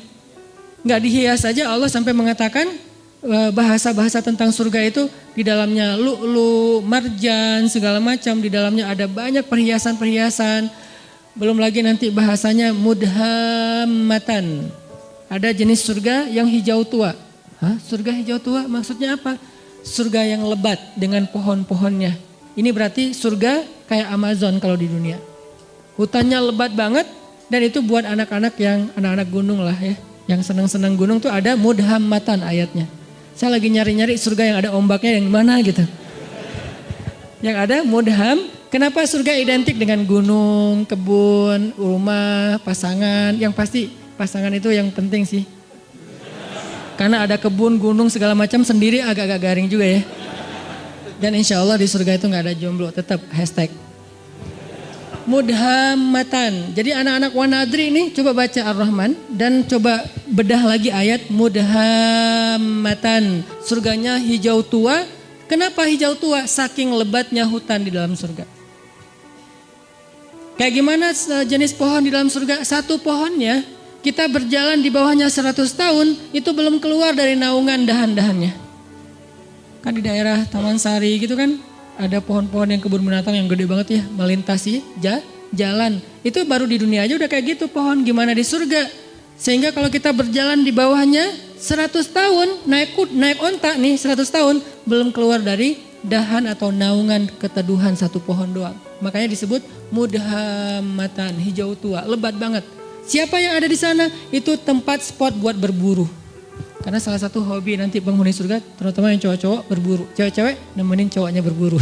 Nggak dihias saja Allah sampai mengatakan bahasa-bahasa tentang surga itu di dalamnya lu'lu, marjan, segala macam. Di dalamnya ada banyak perhiasan-perhiasan. Belum lagi nanti bahasanya mudhammatan. Ada jenis surga yang hijau tua. Hah? Surga hijau tua maksudnya apa? Surga yang lebat dengan pohon-pohonnya. Ini berarti surga kayak Amazon kalau di dunia. Hutannya lebat banget dan itu buat anak-anak yang anak-anak gunung lah ya. Yang senang-senang gunung tuh ada mudhammatan ayatnya. Saya lagi nyari-nyari surga yang ada ombaknya yang mana gitu. Yang ada mudham. Kenapa surga identik dengan gunung, kebun, rumah, pasangan. Yang pasti pasangan itu yang penting sih. Karena ada kebun, gunung segala macam sendiri agak-agak garing juga ya. Dan insya Allah di surga itu gak ada jomblo, tetap hashtag. Mudhammatan. Jadi anak-anak Wanadri ini coba baca Ar-Rahman dan coba bedah lagi ayat mudhammatan. Surganya hijau tua. Kenapa hijau tua? Saking lebatnya hutan di dalam surga. Kayak gimana jenis pohon di dalam surga? Satu pohonnya kita berjalan di bawahnya 100 tahun itu belum keluar dari naungan dahan-dahannya. Kan di daerah Taman Sari gitu kan. Ada pohon-pohon yang kebun binatang yang gede banget ya, melintasi jalan. Itu baru di dunia aja udah kayak gitu pohon, gimana di surga. Sehingga kalau kita berjalan di bawahnya 100 tahun, naik onta nih 100 tahun, belum keluar dari dahan atau naungan keteduhan satu pohon doang. Makanya disebut mudhammatan, hijau tua, lebat banget. Siapa yang ada di sana? Itu tempat spot buat berburu. Karena salah satu hobi nanti penghuni surga, terutama yang cowok-cowok berburu. Cewek-cewek nemenin cowoknya berburu.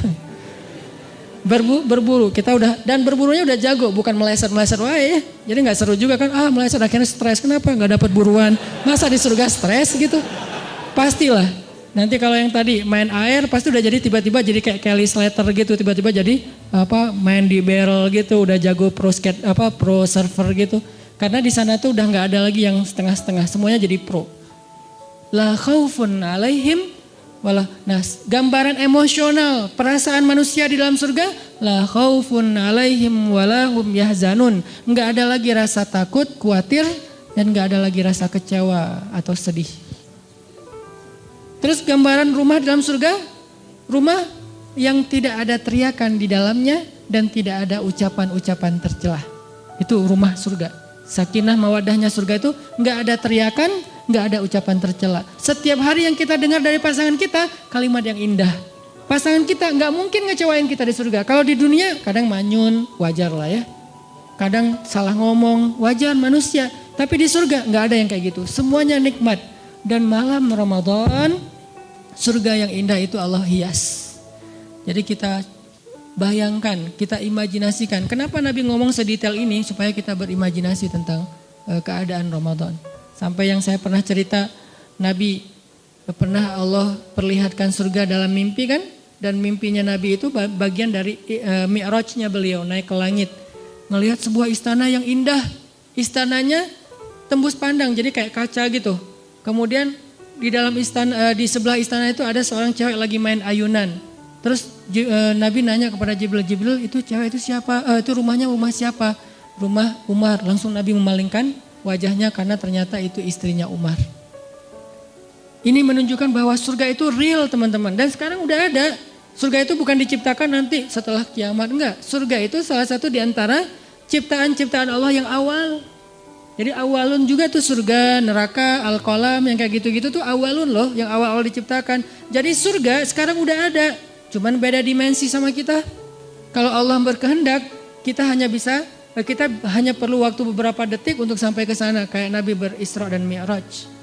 Berburu, kita udah, dan berburunya udah jago, bukan meleset-meleset wae ya. Jadi gak seru juga kan, meleset akhirnya stres, kenapa gak dapat buruan. Masa di surga stres gitu? Pastilah. Nanti kalau yang tadi main air pasti udah jadi tiba-tiba jadi kayak Kelly Slater gitu, tiba-tiba jadi main di barrel gitu, udah jago pro surfer gitu. Karena di sana tuh udah gak ada lagi yang setengah-setengah, semuanya jadi pro. La khaufun alaihim wala. Nah, gambaran emosional perasaan manusia di dalam surga, la khaufun alaihim wala hum yahzanun. Enggak ada lagi rasa takut, khawatir, dan enggak ada lagi rasa kecewa atau sedih. Terus gambaran rumah di dalam surga, rumah yang tidak ada teriakan di dalamnya dan tidak ada ucapan-ucapan tercelah. Itu rumah surga. Sakinah mawadahnya surga itu nggak ada teriakan, nggak ada ucapan tercela. Setiap hari yang kita dengar dari pasangan kita kalimat yang indah. Pasangan kita nggak mungkin ngecewain kita di surga. Kalau di dunia kadang manyun, wajar lah ya. Kadang salah ngomong, wajar manusia. Tapi di surga nggak ada yang kayak gitu. Semuanya nikmat. Dan malam Ramadan, surga yang indah itu Allah hias. Jadi kita bayangkan, kita imajinasikan. Kenapa Nabi ngomong sedetail ini? Supaya kita berimajinasi tentang keadaan Ramadan. Sampai yang saya pernah cerita, Nabi pernah Allah perlihatkan surga dalam mimpi kan? Dan mimpinya Nabi itu bagian dari mi'rajnya beliau naik ke langit. Ngelihat sebuah istana yang indah. Istananya tembus pandang jadi kayak kaca gitu. Kemudian di dalam istana, di sebelah istana itu ada seorang cewek lagi main ayunan. Terus Nabi nanya kepada Jibril, itu cewek itu siapa? Itu rumah siapa? Rumah Umar. Langsung Nabi memalingkan wajahnya karena ternyata itu istrinya Umar. Ini menunjukkan bahwa surga itu real teman-teman. Dan sekarang udah ada. Surga itu bukan diciptakan nanti setelah kiamat. Enggak. Surga itu salah satu di antara ciptaan-ciptaan Allah yang awal. Jadi awalun juga tuh surga, neraka, al-qalam yang kayak gitu-gitu tuh awalun loh. Yang awal-awal diciptakan. Jadi surga sekarang udah ada. Cuman beda dimensi sama kita. Kalau Allah berkehendak kita hanya perlu waktu beberapa detik untuk sampai ke sana. Kayak Nabi berisra dan mi'raj.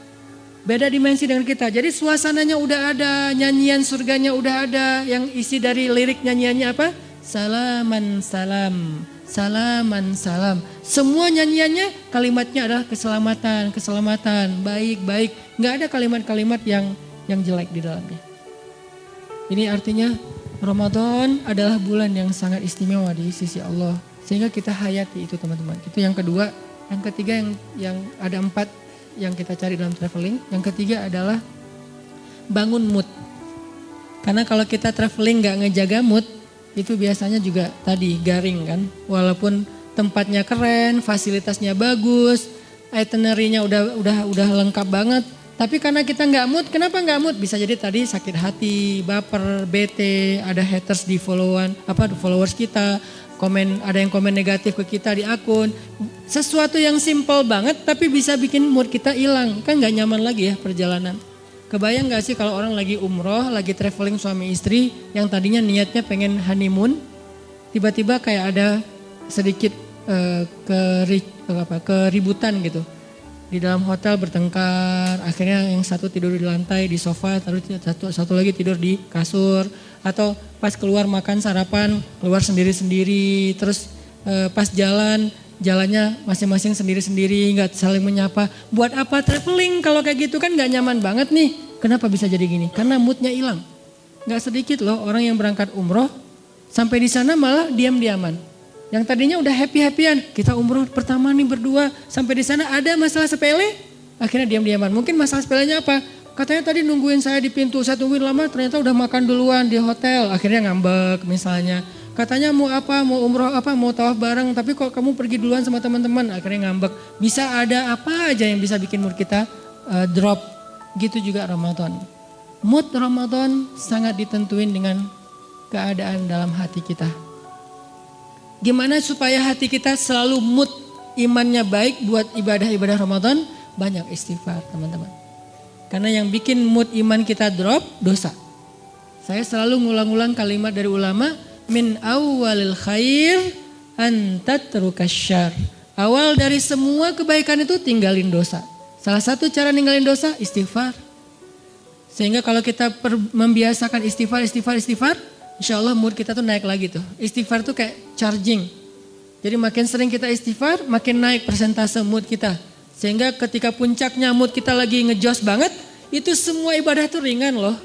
Beda dimensi dengan kita. Jadi suasananya udah ada, nyanyian surganya udah ada. Yang isi dari lirik nyanyiannya apa? Salaman salam, salaman salam. Semua nyanyiannya kalimatnya adalah keselamatan, keselamatan, baik-baik. Nggak ada kalimat-kalimat yang jelek di dalamnya. Ini artinya Ramadan adalah bulan yang sangat istimewa di sisi Allah. Sehingga kita hayati itu teman-teman. Itu yang kedua. Yang ketiga yang ada 4 yang kita cari dalam traveling. Yang ketiga adalah bangun mood. Karena kalau kita traveling gak ngejaga mood, itu biasanya juga tadi garing kan. Walaupun tempatnya keren, fasilitasnya bagus, itinerary-nya udah lengkap banget. Tapi karena kita gak mood, kenapa gak mood? Bisa jadi tadi sakit hati, baper, bete, ada haters di followers kita. Ada yang komen negatif ke kita di akun. Sesuatu yang simple banget tapi bisa bikin mood kita hilang. Kan gak nyaman lagi ya perjalanan. Kebayang gak sih kalau orang lagi umroh, lagi traveling suami istri yang tadinya niatnya pengen honeymoon. Tiba-tiba kayak ada sedikit keributan gitu. Di dalam hotel bertengkar, akhirnya yang satu tidur di lantai di sofa, satu lagi tidur di kasur, atau pas keluar makan sarapan keluar sendiri-sendiri, terus pas jalannya masing-masing sendiri-sendiri, nggak saling menyapa. Buat apa traveling kalau kayak gitu kan nggak nyaman banget nih. Kenapa bisa jadi gini? Karena moodnya hilang. Nggak sedikit loh orang yang berangkat umroh sampai di sana malah diam-diaman. Yang tadinya udah happy-happyan, kita umroh pertama nih berdua, sampai di sana ada masalah sepele, akhirnya diam-diaman. Mungkin masalah sepelenya apa? Katanya tadi nungguin saya di pintu, saya tungguin lama, ternyata udah makan duluan di hotel, akhirnya ngambek misalnya. Katanya mau apa, mau umroh apa, mau tawaf bareng, tapi kok kamu pergi duluan sama teman-teman, akhirnya ngambek. Bisa ada apa aja yang bisa bikin mood kita drop, gitu juga Ramadan. Mood Ramadan sangat ditentuin dengan keadaan dalam hati kita. Gimana supaya hati kita selalu mood imannya baik buat ibadah-ibadah Ramadan? Banyak istighfar teman-teman. Karena yang bikin mood iman kita drop, dosa. Saya selalu ngulang-ulang kalimat dari ulama, min awwalil khair an tatrukas syarr. Awal dari semua kebaikan itu tinggalin dosa. Salah satu cara ninggalin dosa, istighfar. Sehingga kalau kita membiasakan istighfar, insya Allah mood kita tuh naik lagi tuh. Istighfar tuh kayak charging. Jadi makin sering kita istighfar, makin naik persentase mood kita. Sehingga ketika puncaknya mood kita lagi ngejos banget, itu semua ibadah tuh ringan loh.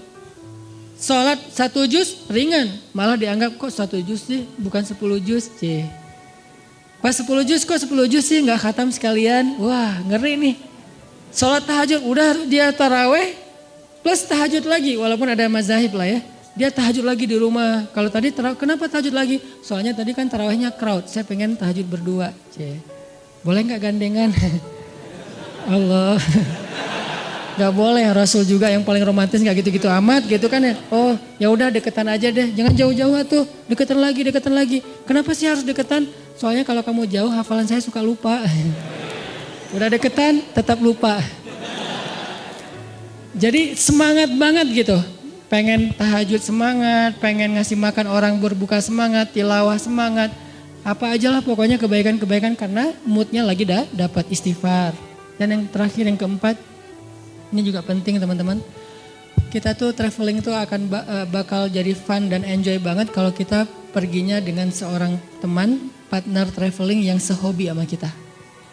Sholat 1 juz ringan, malah dianggap kok 1 juz sih, bukan 10 juz. Pas 10 juz kok 10 juz sih gak khatam sekalian. Wah ngeri nih. Sholat tahajud udah dia taraweh plus tahajud lagi, walaupun ada mazahib lah ya. Dia tahajud lagi di rumah. Kalau tadi kenapa tahajud lagi? Soalnya tadi kan tarawihnya crowd. Saya pengen tahajud berdua. Boleh nggak gandengan? Allah. Gak boleh, Rasul juga yang paling romantis gak gitu-gitu amat gitu kan ya. Oh ya udah deketan aja deh, jangan jauh-jauh tuh, deketan lagi. Kenapa sih harus deketan? Soalnya kalau kamu jauh hafalan saya suka lupa. Udah deketan tetap lupa. Jadi semangat banget gitu. Pengen tahajud semangat, pengen ngasih makan orang berbuka semangat, tilawah semangat. Apa aja lah pokoknya kebaikan-kebaikan karena moodnya lagi dapat istighfar. Dan yang terakhir yang keempat, ini juga penting teman-teman. Kita tuh traveling tuh akan bakal jadi fun dan enjoy banget kalau kita perginya dengan seorang teman, partner traveling yang sehobi sama kita.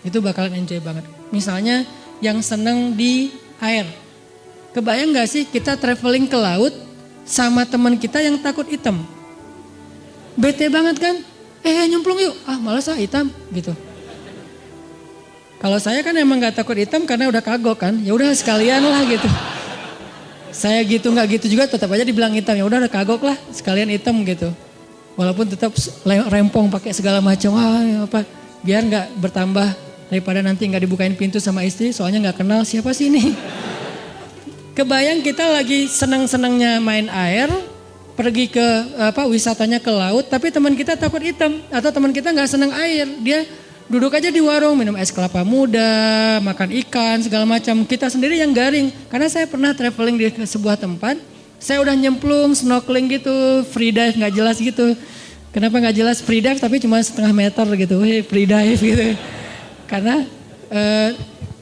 Itu bakalan enjoy banget. Misalnya yang seneng di air. Kebayang gak sih kita traveling ke laut sama teman kita yang takut hitam? Bete banget kan? Nyemplung yuk. Malas hitam gitu. Kalau saya kan emang gak takut hitam karena udah kagok kan. Ya udah sekalian lah gitu. Saya gitu gak gitu juga tetap aja dibilang hitam. Ya udah kagok lah sekalian hitam gitu. Walaupun tetap rempong pakai segala macam. Biar gak bertambah daripada nanti gak dibukain pintu sama istri. Soalnya gak kenal siapa sih ini. Kebayang kita lagi senang-senangnya main air, pergi ke wisatanya ke laut, tapi teman kita takut hitam atau teman kita nggak senang air, dia duduk aja di warung minum es kelapa muda, makan ikan segala macam. Kita sendiri yang garing, karena saya pernah traveling di sebuah tempat, saya udah nyemplung, snorkeling gitu, free dive nggak jelas gitu. Kenapa nggak jelas free dive tapi cuma setengah meter gitu, free dive gitu. Karena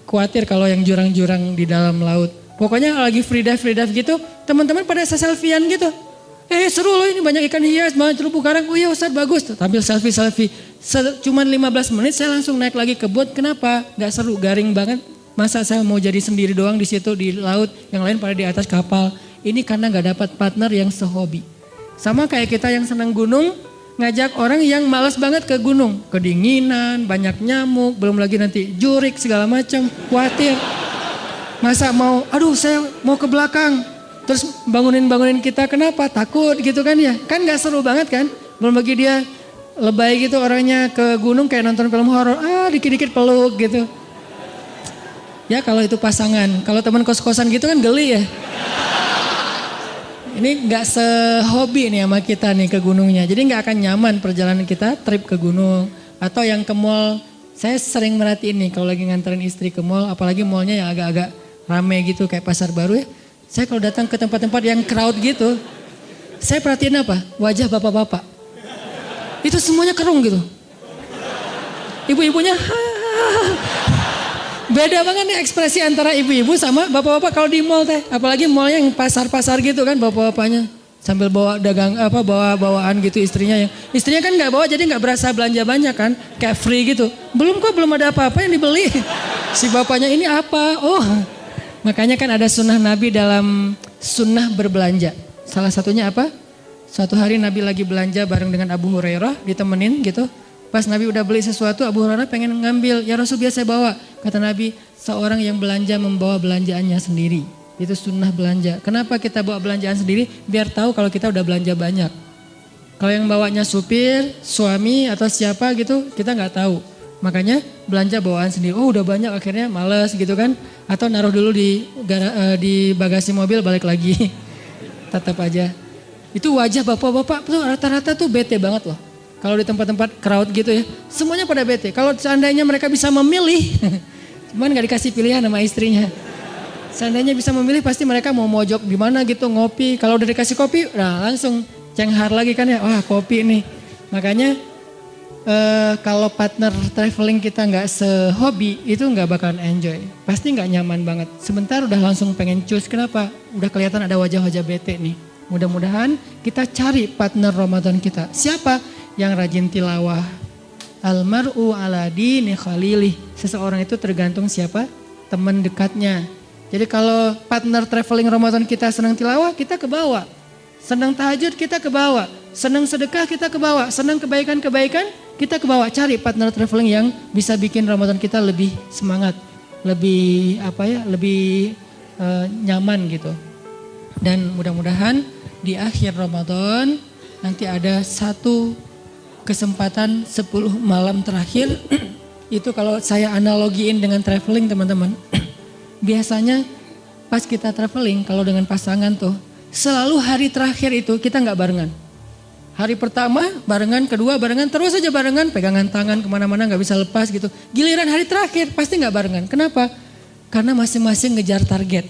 khawatir kalau yang jurang-jurang di dalam laut. Pokoknya lagi free dive gitu, teman-teman pada selfiean gitu. Seru loh ini banyak ikan hias, banyak terumbu karang. Oh iya Ustadz bagus tuh, tampil selfie. Cuman 15 menit saya langsung naik lagi ke boat. Kenapa? Gak seru, garing banget. Masa saya mau jadi sendiri doang di situ di laut, yang lain pada di atas kapal. Ini karena gak dapat partner yang sehobi. Sama kayak kita yang senang gunung, ngajak orang yang malas banget ke gunung. Kedinginan, banyak nyamuk, belum lagi nanti jurik segala macam, khawatir. Masa saya mau ke belakang, terus bangunin kita, kenapa? Takut gitu kan ya, kan gak seru banget kan, belum lagi dia lebay gitu orangnya ke gunung kayak nonton film horor, dikit-dikit peluk gitu. Ya kalau itu pasangan, kalau teman kos-kosan gitu kan geli ya. Ini gak sehobi nih sama kita nih ke gunungnya, jadi gak akan nyaman perjalanan kita trip ke gunung. Atau yang ke mall, saya sering merhatiin nih kalau lagi nganterin istri ke mall, apalagi mallnya yang agak-agak rame gitu kayak pasar baru ya. Saya kalau datang ke tempat-tempat yang crowd gitu, saya perhatiin apa? Wajah bapak-bapak. Itu semuanya kerung gitu. Ibu-ibunya beda banget nih ekspresi antara ibu-ibu sama bapak-bapak kalau di mall teh. Apalagi mallnya yang pasar-pasar gitu kan, bapak-bapaknya sambil bawa bawa bawaan gitu istrinya kan nggak bawa, jadi nggak berasa belanja banyak kan, kayak free gitu. Belum ada apa-apa yang dibeli. Si bapaknya ini apa? Makanya kan ada sunnah Nabi dalam sunnah berbelanja. Salah satunya apa? Suatu hari Nabi lagi belanja bareng dengan Abu Hurairah, ditemenin gitu. Pas Nabi udah beli sesuatu, Abu Hurairah pengen ngambil. Ya Rasul biasa bawa. Kata Nabi, seorang yang belanja membawa belanjaannya sendiri. Itu sunnah belanja. Kenapa kita bawa belanjaan sendiri? Biar tahu kalau kita udah belanja banyak. Kalau yang bawanya supir, suami atau siapa gitu, kita nggak tahu. Makanya belanja bawaan sendiri. Udah banyak akhirnya males gitu kan. Atau naruh dulu di bagasi mobil balik lagi. Tetap aja. Itu wajah bapak-bapak tuh rata-rata tuh bete banget loh. Kalau di tempat-tempat crowd gitu ya. Semuanya pada bete. Kalau seandainya mereka bisa memilih. Cuman gak dikasih pilihan sama istrinya. Seandainya bisa memilih pasti mereka mau mojok di mana gitu ngopi. Kalau udah dikasih kopi langsung cenghar lagi kan ya. Wah kopi nih. Makanya kalau partner traveling kita nggak sehobi itu nggak bakalan enjoy, pasti nggak nyaman banget. Sebentar udah langsung pengen cus, kenapa? Udah kelihatan ada wajah-wajah bete nih. Mudah-mudahan kita cari partner Ramadan kita. Siapa yang rajin tilawah? Almar'u ala dini khalilih. Seseorang itu tergantung siapa teman dekatnya. Jadi kalau partner traveling Ramadan kita senang tilawah, kita ke bawah. Senang tahajud kita ke bawah. Senang sedekah kita ke bawah. Senang kebaikan-kebaikan kita ke bawah. Cari partner traveling yang bisa bikin Ramadan kita lebih semangat, lebih lebih nyaman gitu. Dan mudah-mudahan di akhir Ramadan nanti ada satu kesempatan 10 malam terakhir. Itu kalau saya analogiin dengan traveling teman-teman. Biasanya pas kita traveling kalau dengan pasangan tuh selalu hari terakhir itu kita nggak barengan. Hari pertama barengan, kedua barengan, terus aja barengan, pegangan tangan kemana-mana nggak bisa lepas gitu. Giliran hari terakhir pasti nggak barengan. Kenapa? Karena masing-masing ngejar target.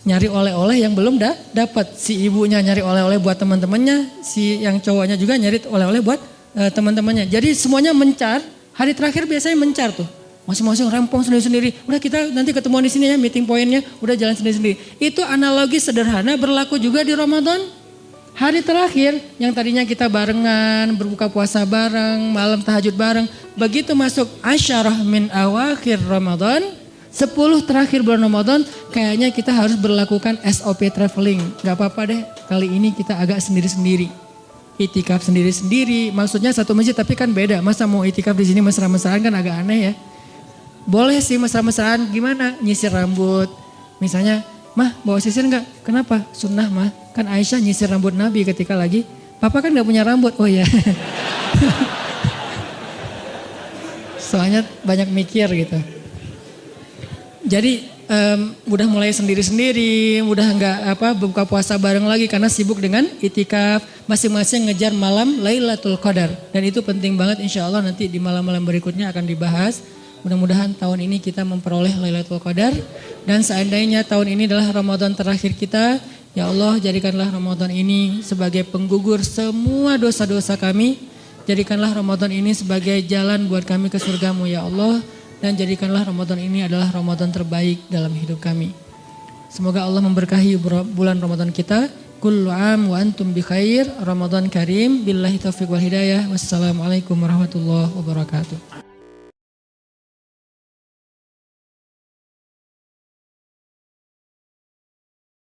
Nyari oleh-oleh yang belum dapat. Si ibunya nyari oleh-oleh buat teman-temannya, si yang cowoknya juga nyari oleh-oleh buat teman-temannya. Jadi semuanya mencar, hari terakhir biasanya mencar tuh. Masing-masing rempong sendiri-sendiri. Udah kita nanti ketemu di sini ya meeting pointnya, udah jalan sendiri-sendiri. Itu analogi sederhana berlaku juga di Ramadan. Hari terakhir yang tadinya kita barengan, berbuka puasa bareng, malam tahajud bareng. Begitu masuk asyarah min awakhir Ramadan, 10 terakhir bulan Ramadan, kayaknya kita harus berlakukan SOP traveling. Gak apa-apa deh, kali ini kita agak sendiri-sendiri. Itikaf sendiri-sendiri, maksudnya satu masjid tapi kan beda. Masa mau itikaf di sini mesra-mesraan kan agak aneh ya. Boleh sih mesra-mesraan, gimana? Nyisir rambut, misalnya, mah bawa sisir enggak? Kenapa? Sunnah mah. Kan Aisyah nyisir rambut Nabi ketika lagi, papa kan gak punya rambut. Oh ya. Soalnya banyak mikir gitu. Jadi udah mulai sendiri-sendiri, udah nggak buka puasa bareng lagi karena sibuk dengan itikaf, masing-masing ngejar malam Lailatul Qadar. Dan itu penting banget, insya Allah nanti di malam-malam berikutnya akan dibahas. Mudah-mudahan tahun ini kita memperoleh Lailatul Qadar. Dan seandainya tahun ini adalah Ramadan terakhir kita, ya Allah jadikanlah Ramadan ini sebagai penggugur semua dosa-dosa kami. Jadikanlah Ramadan ini sebagai jalan buat kami ke surgamu ya Allah. Dan jadikanlah Ramadan ini adalah Ramadan terbaik dalam hidup kami. Semoga Allah memberkahi bulan Ramadan kita. Kullu am wa antum bi khair. Ramadan karim. Billahi taufiq wal hidayah. Wassalamualaikum warahmatullahi wabarakatuh.